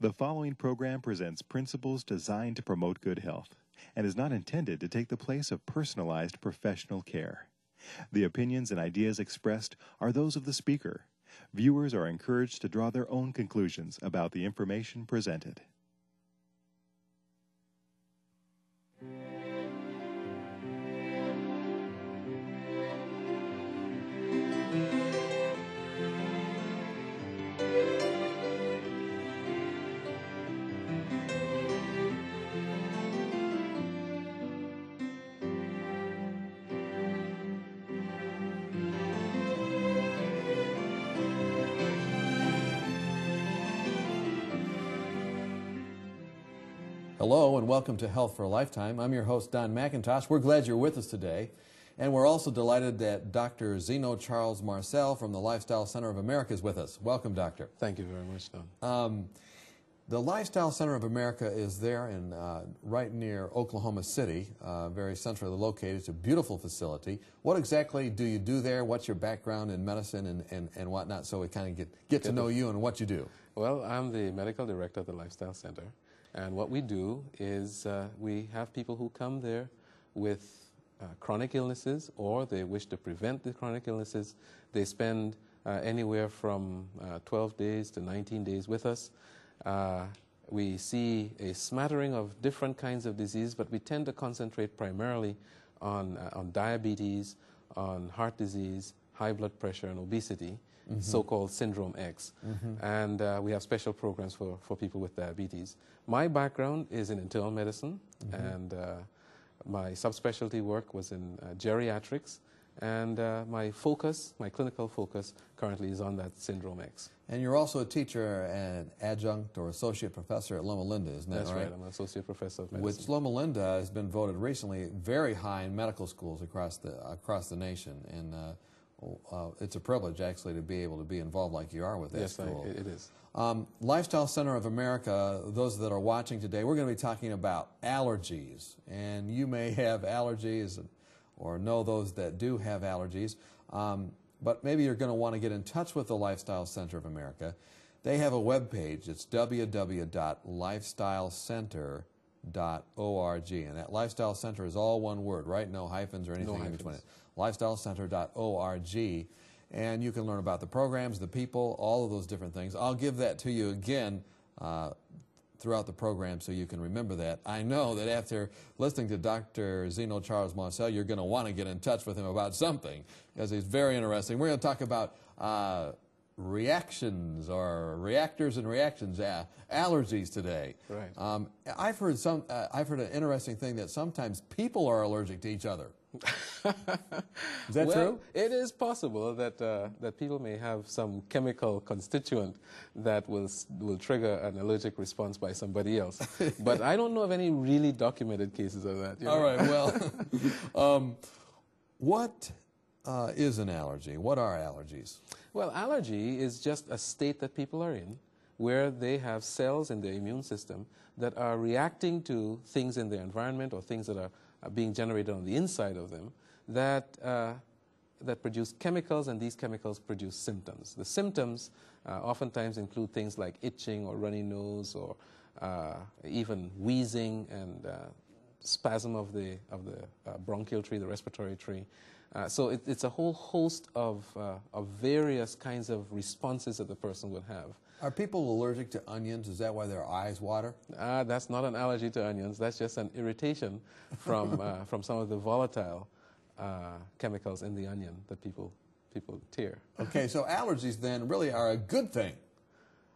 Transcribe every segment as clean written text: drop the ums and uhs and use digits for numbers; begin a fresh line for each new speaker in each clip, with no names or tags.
The following program presents principles designed to promote good health and is not intended to take the place of personalized professional care. The opinions and ideas expressed are those of the speaker. Viewers are encouraged to draw their own conclusions about the information presented.
Hello and welcome to Health for a Lifetime. I'm your host, Don McIntosh. We're glad you're with us today. And we're also delighted that Dr. Zeno Charles Marcel from the Lifestyle Center of America is with us. Welcome, Doctor.
Thank you very much, Don.
The Lifestyle Center of America is there in right near Oklahoma City, very centrally located. It's a beautiful facility. What exactly do you do there? What's your background in medicine and whatnot, so we kind of get to know you and what you do?
Well, I'm the medical director of the Lifestyle Center. And what we do is we have people who come there with chronic illnesses, or they wish to prevent the chronic illnesses. They spend anywhere from 12 days to 19 days with us. We see a smattering of different kinds of disease, but we tend to concentrate primarily on diabetes, on heart disease, high blood pressure, and obesity. Mm-hmm. So-called Syndrome X. Mm-hmm. And we have special programs for people with diabetes. My background is in internal medicine, mm-hmm. and my subspecialty work was in geriatrics, and my clinical focus currently is on that Syndrome X.
And you're also a teacher and adjunct or associate professor at Loma Linda, isn't that right?
That's right. I'm an associate professor of medicine.
Which Loma Linda has been voted recently very high in medical schools across the nation, and it's a privilege, actually, to be able to be involved like you are with that school.
Yes, it is.
Lifestyle Center of America, those that are watching today, we're going to be talking about allergies. And you may have allergies or know those that do have allergies. But maybe you're going to want to get in touch with the Lifestyle Center of America. They have a web page. It's www.lifestylecenter.org. And that Lifestyle Center is all one word, right? No hyphens or anything in between it. lifestylecenter.org, and you can learn about the programs, the people, all of those different things. I'll give that to you again throughout the program so you can remember that. I know that after listening to Dr. Zeno Charles Marcel, you're going to want to get in touch with him about something, because he's very interesting. We're going to talk about reactions, or reactors and reactions, allergies today.
Right.
I've heard an interesting thing that sometimes people are allergic to each other. Is that true?
It is possible that that people may have some chemical constituent that will trigger an allergic response by somebody else. But I don't know of any really documented cases of that.
All right. Well, what is an allergy? What are allergies?
Well, allergy is just a state that people are in where they have cells in their immune system that are reacting to things in their environment or things that are being generated on the inside of them that produce chemicals, and these chemicals produce symptoms. The symptoms oftentimes include things like itching or runny nose, or even wheezing and spasm of the bronchial tree, the respiratory tree. So it's a whole host of various kinds of responses that the person would have.
Are people allergic to onions? Is that why their eyes water?
That's not an allergy to onions. That's just an irritation from some of the volatile chemicals in the onion that people tear.
Okay, so allergies then really are a good thing.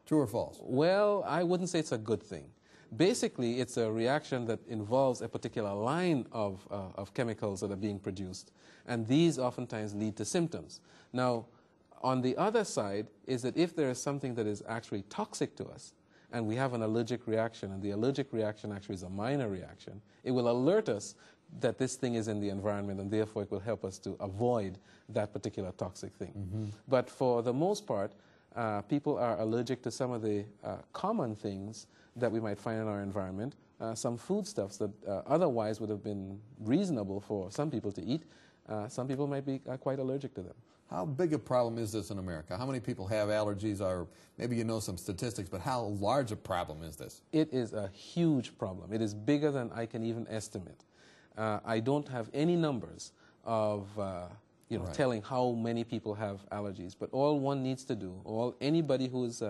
True or false?
Well, I wouldn't say it's a good thing. Basically, it's a reaction that involves a particular line of chemicals that are being produced, and these oftentimes lead to symptoms. Now, on the other side is that if there is something that is actually toxic to us, and we have an allergic reaction, and the allergic reaction actually is a minor reaction, it will alert us that this thing is in the environment, and therefore it will help us to avoid that particular toxic thing. Mm-hmm. But for the most part, people are allergic to some of the common things that we might find in our environment, some foodstuffs that otherwise would have been reasonable for some people to eat. Some people might be quite allergic to them.
How big a problem is this in America? How many people have allergies, or maybe you know some statistics, but how large a problem is this?
It is a huge problem. It is bigger than I can even estimate. I don't have any numbers of
Right.
telling how many people have allergies, but all one needs to do, all anybody who's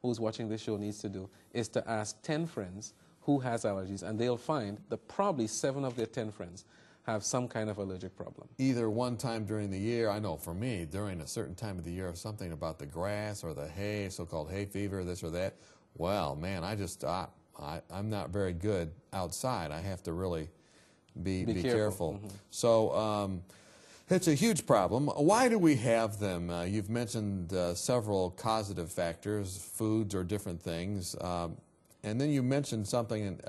watching this show needs to do, is to ask 10 friends who has allergies, and they'll find that probably 7 of their 10 friends have some kind of allergic problem.
Either one time during the year, I know for me, during a certain time of the year, something about the grass or the hay, so-called hay fever, this or that. Well, man, I'm not very good outside. I have to really be careful.
Mm-hmm.
So it's a huge problem. Why do we have them? You've mentioned several causative factors, foods or different things. And then you mentioned something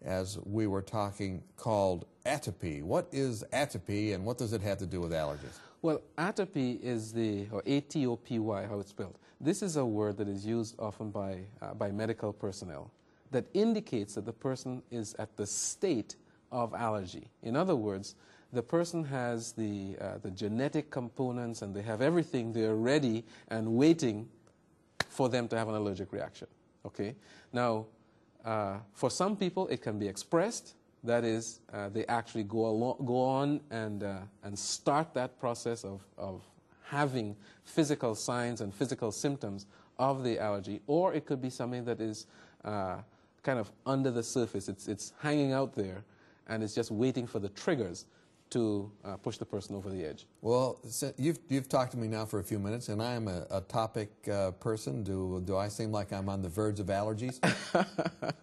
as we were talking called atopy. What is atopy, and what does it have to do with allergies?
Well, atopy is or A-T-O-P-Y, how it's spelled. This is a word that is used often by medical personnel that indicates that the person is at the state of allergy. In other words, the person has the genetic components, and they have everything there ready and waiting for them to have an allergic reaction. Okay? Now, for some people, it can be expressed. That is, they actually go on and start that process of having physical signs and physical symptoms of the allergy. Or it could be something that is kind of under the surface. It's hanging out there, and it's just waiting for the triggers to push the person over the edge.
Well, you've talked to me now for a few minutes, and I am a topic person. Do I seem like I'm on the verge of allergies?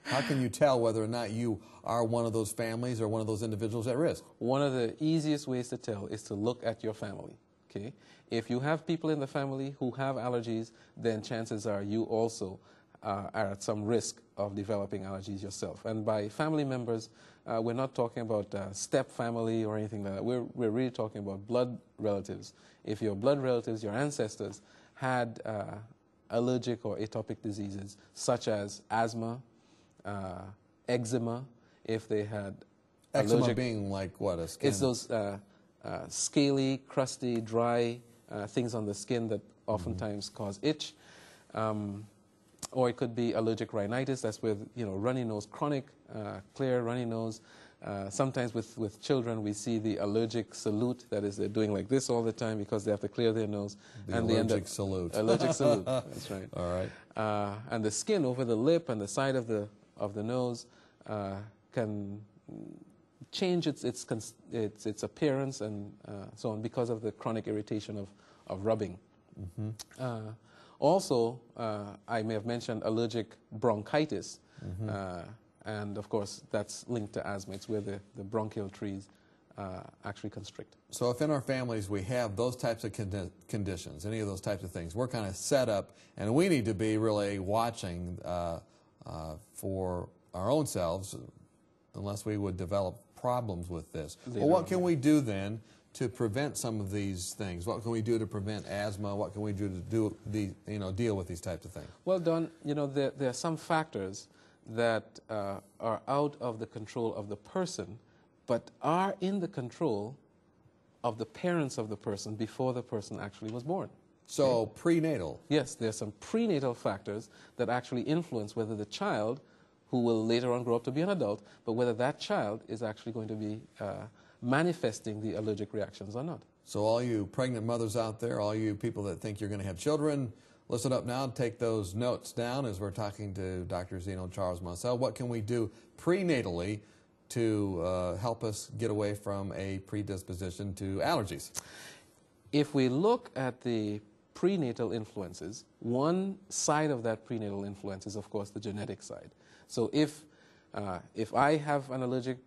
How can you tell whether or not you are one of those families or one of those individuals at risk?
One of the easiest ways to tell is to look at your family. Okay? If you have people in the family who have allergies, then chances are you also are at some risk of developing allergies yourself. And by family members, we're not talking about step family or anything like that. We're really talking about blood relatives. If your blood relatives, your ancestors, had allergic or atopic diseases such as asthma, eczema, if they had
Eczema being like what, a skin?
It's those scaly, crusty, dry things on the skin that oftentimes cause itch. Or it could be allergic rhinitis. That's with runny nose, chronic, clear runny nose. Sometimes with children, we see the allergic salute. That is, they're doing like this all the time because they have to clear their nose.
The
and
allergic
they end up,
salute.
Allergic salute. That's right.
All right.
And the skin over the lip and the side of the nose can change its appearance and so on because of the chronic irritation of rubbing. Mm-hmm. Also, I may have mentioned allergic bronchitis, and of course that's linked to asthma. It's where the bronchial trees actually constrict.
So if in our families we have those types of conditions, any of those types of things, we're kind of set up, and we need to be really watching for our own selves, unless we would develop problems with this. Well, what can we do then to prevent some of these things? What can we do to prevent asthma? What can we do to deal with these types of things?
Well, Don, there are some factors that are out of the control of the person, but are in the control of the parents of the person before the person actually was born.
So prenatal.
Yes, there are some prenatal factors that actually influence whether the child, who will later on grow up to be an adult, but whether that child is actually going to be manifesting the allergic reactions or not.
So all you pregnant mothers out there, all you people that think you're going to have children, listen up now and take those notes down as we're talking to Dr. Zeno Charles Monsell. What can we do prenatally to help us get away from a predisposition to allergies?
If we look at the prenatal influences, one side of that prenatal influence is, of course, the genetic side. So if I have an allergic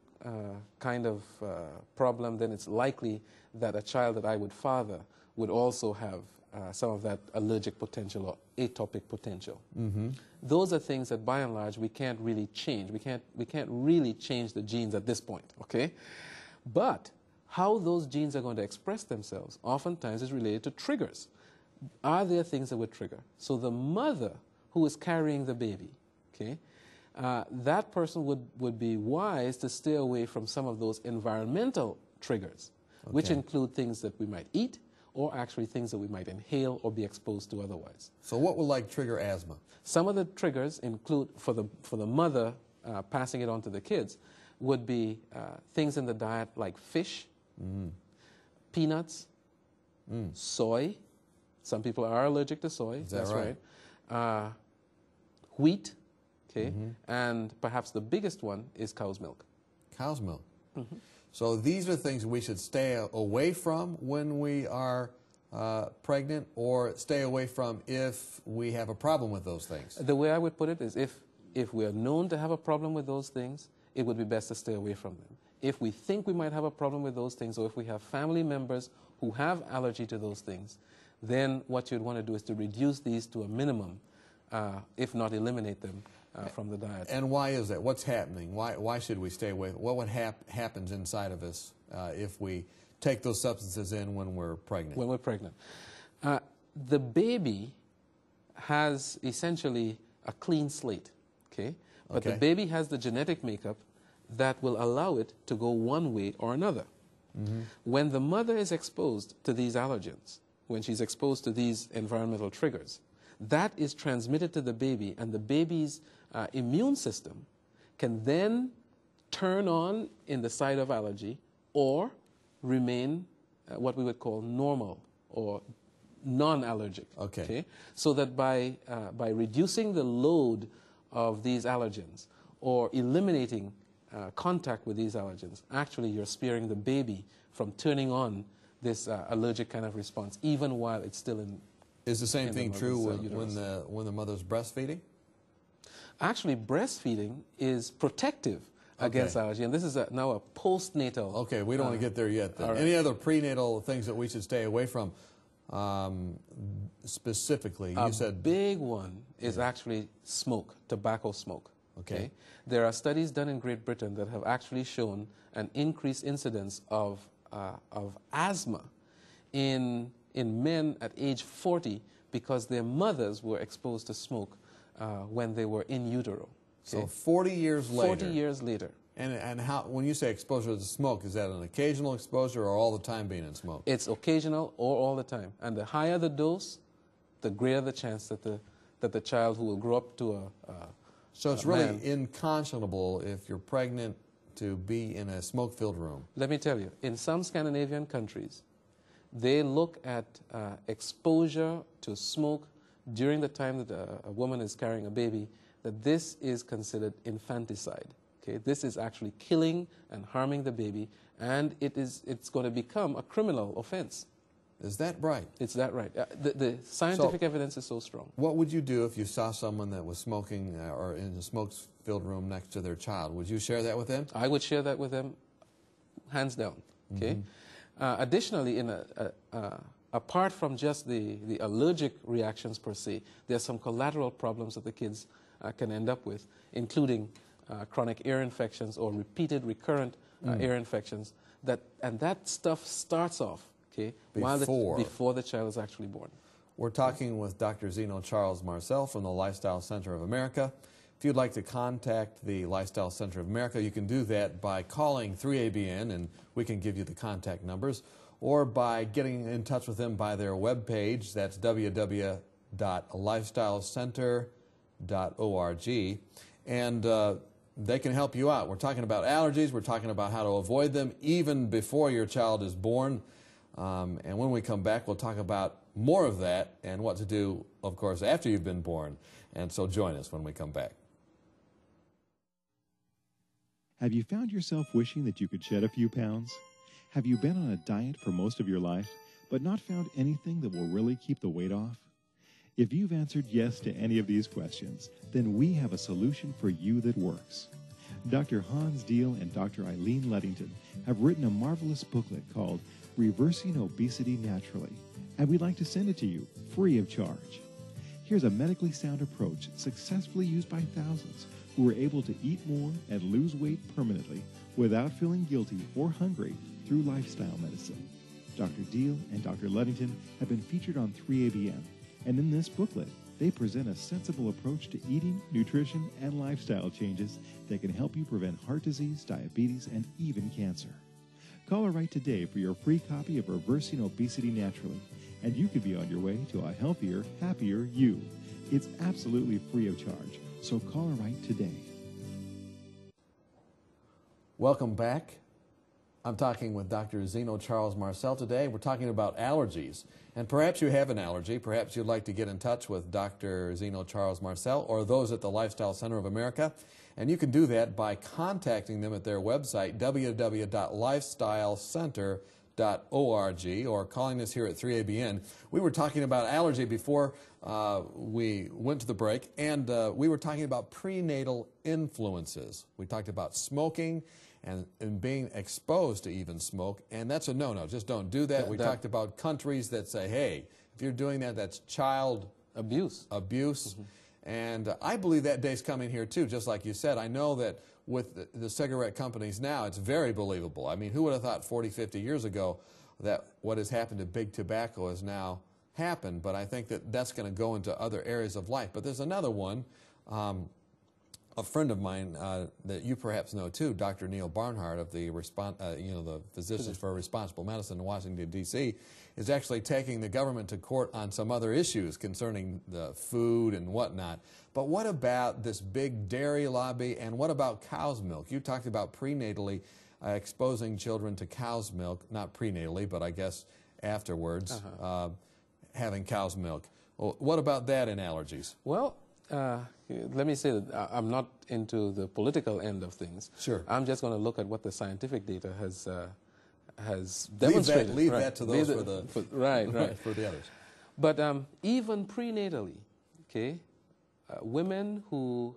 kind of problem, then it's likely that a child that I would father would also have some of that allergic potential or atopic potential. Mm-hmm. Those are things that, by and large, we can't really change. We can't really change the genes at this point, okay? But how those genes are going to express themselves oftentimes is related to triggers. Are there things that would trigger? So the mother who is carrying the baby, okay, that person would be wise to stay away from some of those environmental triggers, which include things that we might eat or actually things that we might inhale or be exposed to otherwise.
So what would like trigger asthma?
Some of the triggers include, for the mother passing it on to the kids, would be things in the diet like fish, peanuts, soy. Some people are allergic to soy.
Is that right?
Wheat, okay, and perhaps the biggest one is cow's milk.
Cow's milk. So these are things we should stay away from when we are pregnant, or stay away from if we have a problem with those things.
The way I would put it is if we are known to have a problem with those things, it would be best to stay away from them. If we think we might have a problem with those things, or if we have family members who have allergy to those things, then what you'd want to do is to reduce these to a minimum, if not eliminate them from the diet.
And why is that? What's happening? Why should we stay away? What happens inside of us if we take those substances in when we're pregnant?
When we're pregnant. The baby has essentially a clean slate, okay? But the baby has the genetic makeup that will allow it to go one way or another. When the mother is exposed to these allergens, when she's exposed to these environmental triggers, that is transmitted to the baby, and the baby's immune system can then turn on in the side of allergy or remain what we would call normal or non-allergic. Okay. So that by reducing the load of these allergens or eliminating contact with these allergens, actually you're sparing the baby from turning on this allergic kind of response, even while it's still in.
Is the same thing true when the mother's breastfeeding?
Actually, breastfeeding is protective against allergy, and this is now a postnatal.
Okay, we don't want to get there yet. Then.
Right.
Any other prenatal things that we should stay away from? Specifically, you said
a big one is actually smoke, tobacco smoke. Okay, there are studies done in Great Britain that have actually shown an increased incidence of asthma in men at age 40 because their mothers were exposed to smoke when they were in utero. Okay?
So 40 years later.
40 years later.
And how, when you say exposure to smoke, is that an occasional exposure or all the time being in smoke?
It's occasional or all the time. And the higher the dose, the greater the chance that the child who will grow up to a
So it's really unconscionable if you're pregnant to be in a smoke-filled room.
Let me tell you, in some Scandinavian countries, they look at exposure to smoke during the time that a woman is carrying a baby, that this is considered infanticide. Okay? This is actually killing and harming the baby, and it's going to become a criminal offense.
Is that right?
It's that right. The scientific evidence is so strong.
What would you do if you saw someone that was smoking or in a smoke-filled room next to their child? Would you share that with them?
I would share that with them, hands down. Okay. Additionally, apart from just the allergic reactions per se, there are some collateral problems that the kids can end up with, including chronic ear infections or repeated recurrent ear infections. And that stuff starts off before the child is actually born.
We're talking with Dr. Zeno Charles Marcel from the Lifestyle Center of America. If you'd like to contact the Lifestyle Center of America, you can do that by calling 3ABN, and we can give you the contact numbers, or by getting in touch with them by their webpage. That's www.lifestylecenter.org. And they can help you out. We're talking about allergies. We're talking about how to avoid them even before your child is born. And when we come back, we'll talk about more of that and what to do, of course, after you've been born. And so join us when we come back.
Have you found yourself wishing that you could shed a few pounds? Have you been on a diet for most of your life, but not found anything that will really keep the weight off? If you've answered yes to any of these questions, then we have a solution for you that works. Dr. Hans Deal and Dr. Eileen Luddington have written a marvelous booklet called Reversing Obesity Naturally, and we'd like to send it to you free of charge. Here's a medically sound approach successfully used by thousands who were able to eat more and lose weight permanently without feeling guilty or hungry through lifestyle medicine. Dr. Deal and Dr. Luddington have been featured on 3ABN, and in this booklet, they present a sensible approach to eating, nutrition, and lifestyle changes that can help you prevent heart disease, diabetes, and even cancer. Call her right today for your free copy of Reversing Obesity Naturally, and you could be on your way to a healthier, happier you. It's absolutely free of charge, so call her right today.
Welcome back. I'm talking with Dr. Zeno Charles Marcel today. We're talking about allergies. And perhaps you have an allergy. Perhaps you'd like to get in touch with Dr. Zeno Charles Marcel or those at the Lifestyle Center of America. And you can do that by contacting them at their website, www.lifestylecenter.org, or calling us here at 3ABN. We were talking about allergy before we went to the break, and we were talking about prenatal influences. We talked about smoking and being exposed to even smoke, and that's a no-no. Just don't do that. We talked about countries that say, hey, if you're doing that, that's child abuse. Mm-hmm. And I believe that day's coming here too, just like you said. I know that with the cigarette companies now, it's very believable. I mean, who would have thought 40, 50 years ago that what has happened to big tobacco has now happened? But I think that that's going to go into other areas of life. But there's another one. A friend of mine that you perhaps know too, Dr. Neil Barnhart of the the Physicians for Responsible Medicine in Washington, D.C., is actually taking the government to court on some other issues concerning the food and whatnot. But what about this big dairy lobby, and what about cow's milk? You talked about prenatally exposing children to cow's milk, not prenatally, but I guess afterwards, having cow's milk. Well, what about that in allergies?
Well, let me say that I'm not into the political end of things.
Sure.
I'm just going to look at what the scientific data has demonstrated.
Leave that to those for the others.
But even prenatally, okay, women who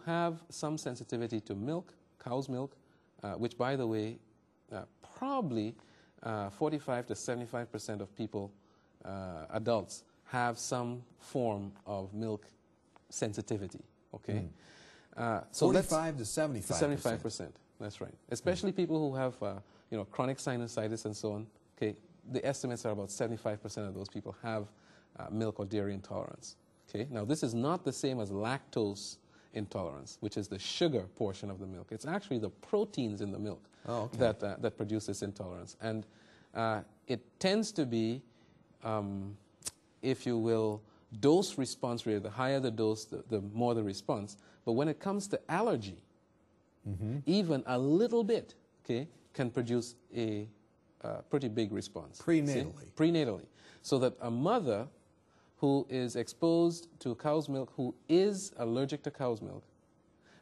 have some sensitivity to milk, cow's milk, which, by the way, probably 45 to 75% of people, adults, have some form of milk sensitivity. Okay,
so 45 to 75%.
75%. That's right. Especially people who have chronic sinusitis and so on. Okay, the estimates are about 75% of those people have milk or dairy intolerance. Okay, now this is not the same as lactose intolerance, which is the sugar portion of the milk. It's actually the proteins in the milk that produce this intolerance, and it tends to be, if you will, dose response rate. The higher the dose, the more the response. But when it comes to allergy, even a little bit, okay, can produce a pretty big response.
Prenatally.
See? Prenatally. So that a mother who is exposed to cow's milk, who is allergic to cow's milk,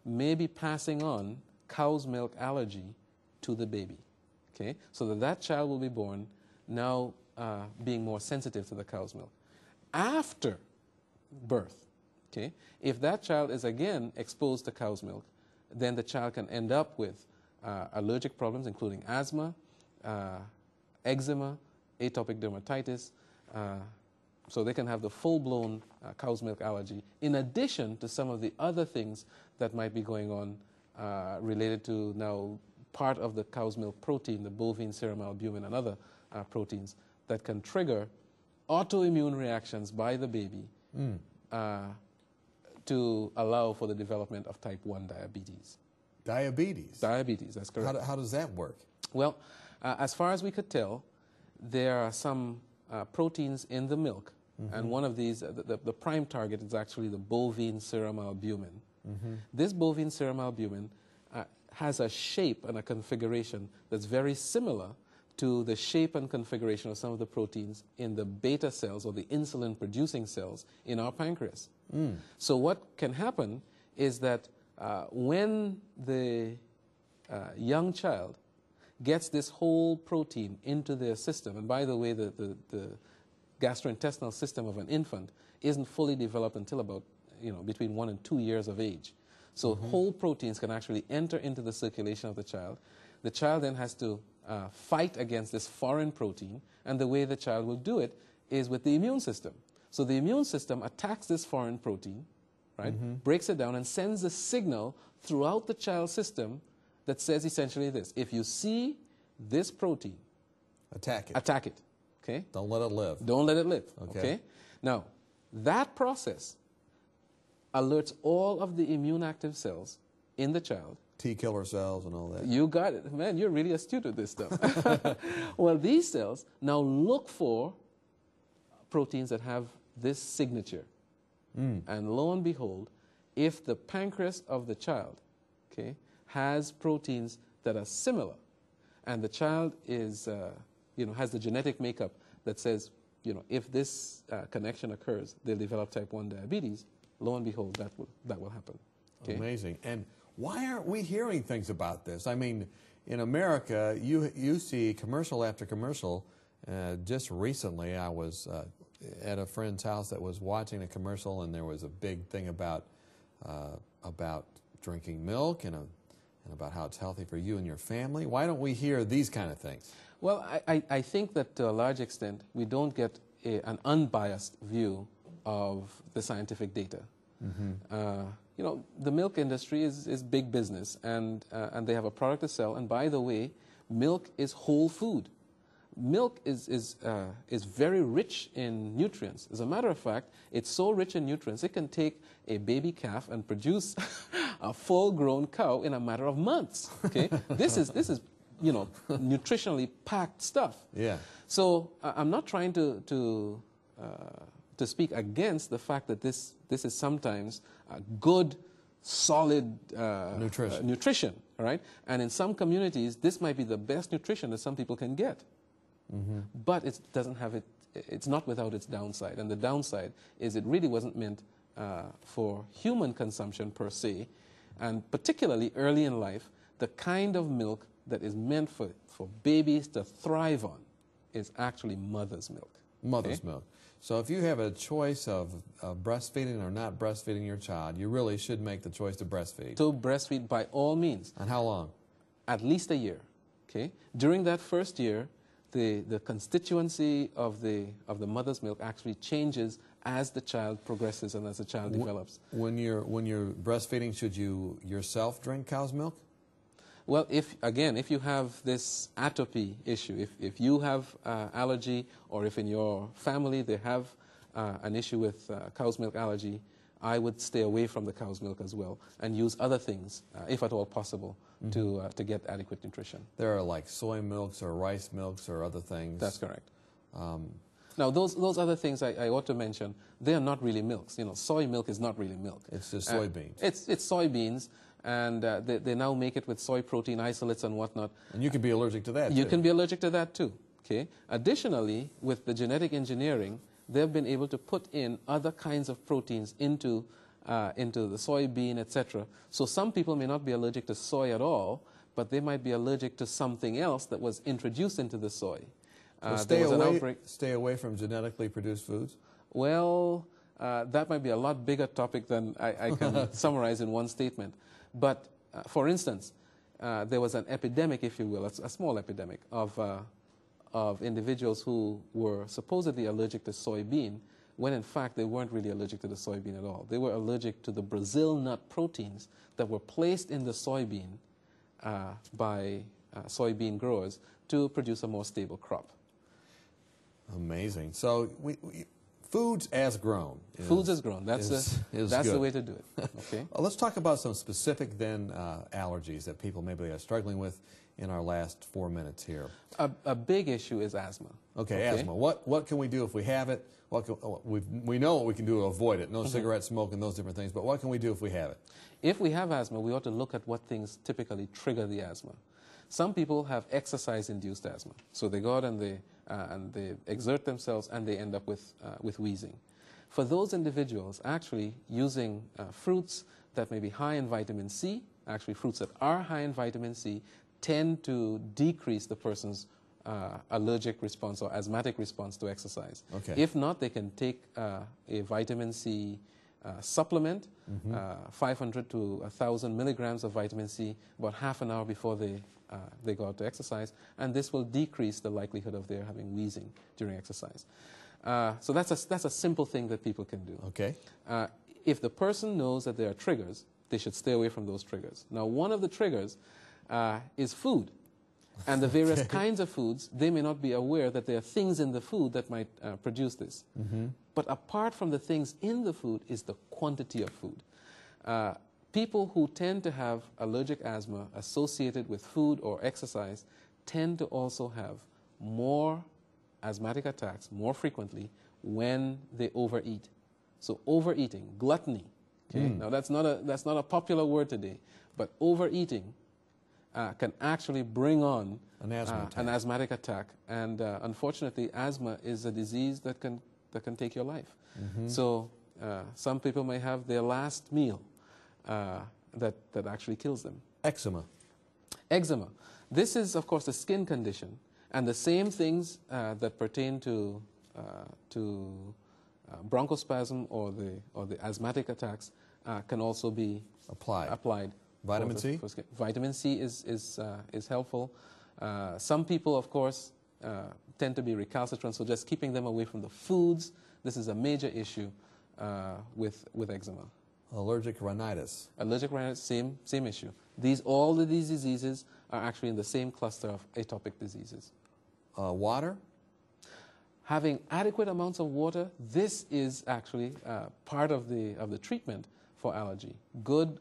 may be passing on cow's milk allergy to the baby. Okay? So that child will be born now being more sensitive to the cow's milk. After birth, okay, if that child is again exposed to cow's milk, then the child can end up with allergic problems, including asthma, eczema, atopic dermatitis. So they can have the full-blown cow's milk allergy, in addition to some of the other things that might be going on related to now part of the cow's milk protein, the bovine serum albumin and other proteins that can trigger autoimmune reactions by the baby to allow for the development of type 1 diabetes.
Diabetes?
Diabetes, that's correct.
How does that work?
Well, as far as we could tell, there are some proteins in the milk, and one of these, the prime target is actually the bovine serum albumin. This bovine serum albumin has a shape and a configuration that's very similar to the shape and configuration of some of the proteins in the beta cells or the insulin-producing cells in our pancreas. So what can happen is that when the young child gets this whole protein into their system, and by the way, the gastrointestinal system of an infant isn't fully developed until about between 1 and 2 years of age. So whole proteins can actually enter into the circulation of the child. The child then has to fight against this foreign protein, and the way the child will do it is with the immune system. So the immune system attacks this foreign protein, right, breaks it down, and sends a signal throughout the child's system that says essentially this: if you see this protein,
attack it.
Attack it. Okay?
Don't let it live.
Don't let it live. Okay? Now, that process alerts all of the immune active cells in the child
T killer cells and all that.
You got it. Man, you're really astute with this stuff. Well, these cells now look for proteins that have this signature. And lo and behold, if the pancreas of the child, okay, has proteins that are similar, and the child is, has the genetic makeup that says, if this connection occurs, they'll develop type 1 diabetes, lo and behold, that will happen. Okay?
Amazing. And why aren't we hearing things about this? I mean, in America, you see commercial after commercial. Just recently, I was at a friend's house that was watching a commercial, and there was a big thing about drinking milk and about how it's healthy for you and your family. Why don't we hear these kind of things?
Well, I think that to a large extent, we don't get an unbiased view of the scientific data. The milk industry is big business, and they have a product to sell. And by the way, milk is whole food. Milk is very rich in nutrients. As a matter of fact, it's so rich in nutrients, it can take a baby calf and produce a full-grown cow in a matter of months. Okay, this is nutritionally packed stuff.
Yeah.
So I'm not trying to speak against the fact that this is sometimes a good, solid nutrition, right? And in some communities, this might be the best nutrition that some people can get. But it doesn't have it. It's not without its downside, and the downside is it really wasn't meant for human consumption per se, and particularly early in life, the kind of milk that is meant for babies to thrive on is actually mother's milk.
Mother's milk. So if you have a choice of breastfeeding or not breastfeeding your child, you really should make the choice to breastfeed.
To breastfeed by all means.
And how long?
At least a year. Okay. During that first year, the constituency of the mother's milk actually changes as the child progresses and as the child develops.
When you're breastfeeding, should you yourself drink cow's milk?
Well, if you have this atopy issue, if you have allergy, or if in your family they have an issue with cow's milk allergy, I would stay away from the cow's milk as well and use other things, if at all possible, to get adequate nutrition.
There are like soy milks or rice milks or other things.
That's correct. Now, those other things I ought to mention, they are not really milks. Soy milk is not really milk.
It's just soybeans.
It's soybeans, and they now make it with soy protein isolates and whatnot.
And you can be allergic to that,
You can be allergic to that, too. Okay. Additionally, with the genetic engineering, they've been able to put in other kinds of proteins into the soybean, etc. So some people may not be allergic to soy at all, but they might be allergic to something else that was introduced into the soy.
So stay away from genetically produced foods?
Well, that might be a lot bigger topic than I can summarize in one statement. But, for instance, there was an epidemic, if you will, a small epidemic of individuals who were supposedly allergic to soybean, when in fact they weren't really allergic to the soybean at all. They were allergic to the Brazil nut proteins that were placed in the soybean by soybean growers to produce a more stable crop.
Amazing. So foods as grown.
Foods as grown. That's the way to do it. Okay.
Let's talk about some specific allergies that people maybe are struggling with in our last 4 minutes here.
A big issue is asthma.
Okay, asthma. What can we do if we have it? We know what we can do to avoid it. No cigarette smoke and those different things. But what can we do if we have it?
If we have asthma, we ought to look at what things typically trigger the asthma. Some people have exercise-induced asthma. So they go out and they exert themselves and they end up with wheezing. For those individuals, actually using fruits that may be high in vitamin C, actually fruits that are high in vitamin C, tend to decrease the person's allergic response or asthmatic response to exercise.
Okay.
If not, they can take a vitamin C supplement, 500 to 1,000 milligrams of vitamin C, about half an hour before they go out to exercise, and this will decrease the likelihood of their having wheezing during exercise. So that's a simple thing that people can do.
Okay.
If the person knows that there are triggers, they should stay away from those triggers. Now, one of the triggers is food. And the various kinds of foods, they may not be aware that there are things in the food that might produce this. But apart from the things in the food is the quantity of food. People who tend to have allergic asthma associated with food or exercise tend to also have more asthmatic attacks more frequently when they overeat. So overeating, gluttony. Okay? Now that's not a popular word today, but overeating can actually bring on
an
asthmatic attack. And unfortunately, asthma is a disease that can take your life. So some people may have their last meal that actually kills them.
Eczema.
Eczema. This is, of course, a skin condition, and the same things that pertain to bronchospasm or the asthmatic attacks can also be applied.
Vitamin C?
Vitamin C is helpful. Some people, of course, tend to be recalcitrant, so just keeping them away from the foods. This is a major issue with eczema.
Allergic rhinitis.
Allergic rhinitis, same issue. All of these diseases are actually in the same cluster of atopic diseases.
Water?
Having adequate amounts of water, this is actually part of the treatment for allergy. Good,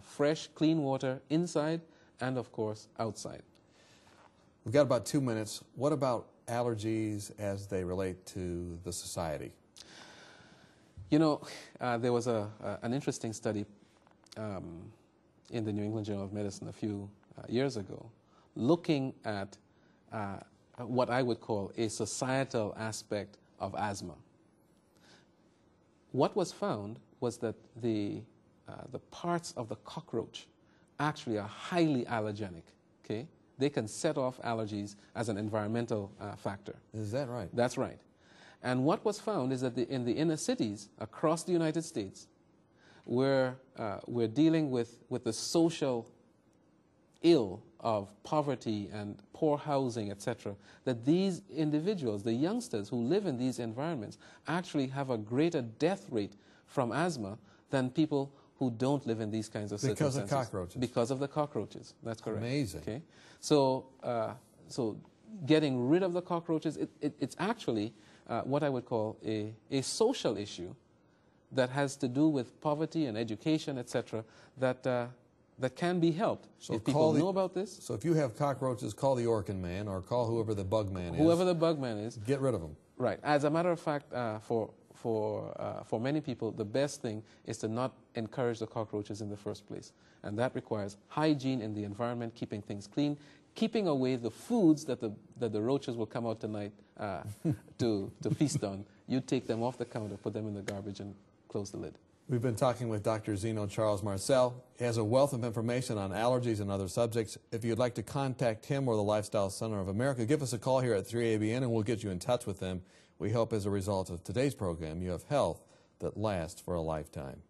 fresh, clean water inside and, of course, outside.
We've got about 2 minutes. What about allergies as they relate to the society?
You know, there was an interesting study in the New England Journal of Medicine a few years ago looking at what I would call a societal aspect of asthma. What was found was that the parts of the cockroach actually are highly allergenic. Okay? They can set off allergies as an environmental factor.
Is that right?
That's right. And what was found is that in the inner cities across the United States, we're dealing with the social ill of poverty and poor housing, etc., that these individuals, the youngsters who live in these environments, actually have a greater death rate from asthma than people who don't live in these kinds of circumstances.
Because of cockroaches.
Because of the cockroaches. That's correct.
Amazing.
Okay. So getting rid of the cockroaches, it's actually what I would call a social issue that has to do with poverty and education, etc., that can be helped. So if people know about this.
So if you have cockroaches, call the Orkin man or call whoever the bug man is.
Whoever the bug man is.
Get rid of them.
Right. As a matter of fact, for many people, the best thing is to not encourage the cockroaches in the first place. And that requires hygiene in the environment, keeping things clean, keeping away the foods that the roaches will come out tonight to feast on. You take them off the counter, put them in the garbage, and close the lid.
We've been talking with Dr. Zeno Charles Marcel. He has a wealth of information on allergies and other subjects. If you'd like to contact him or the Lifestyle Center of America, give us a call here at 3ABN and we'll get you in touch with them. We hope as a result of today's program you have health that lasts for a lifetime.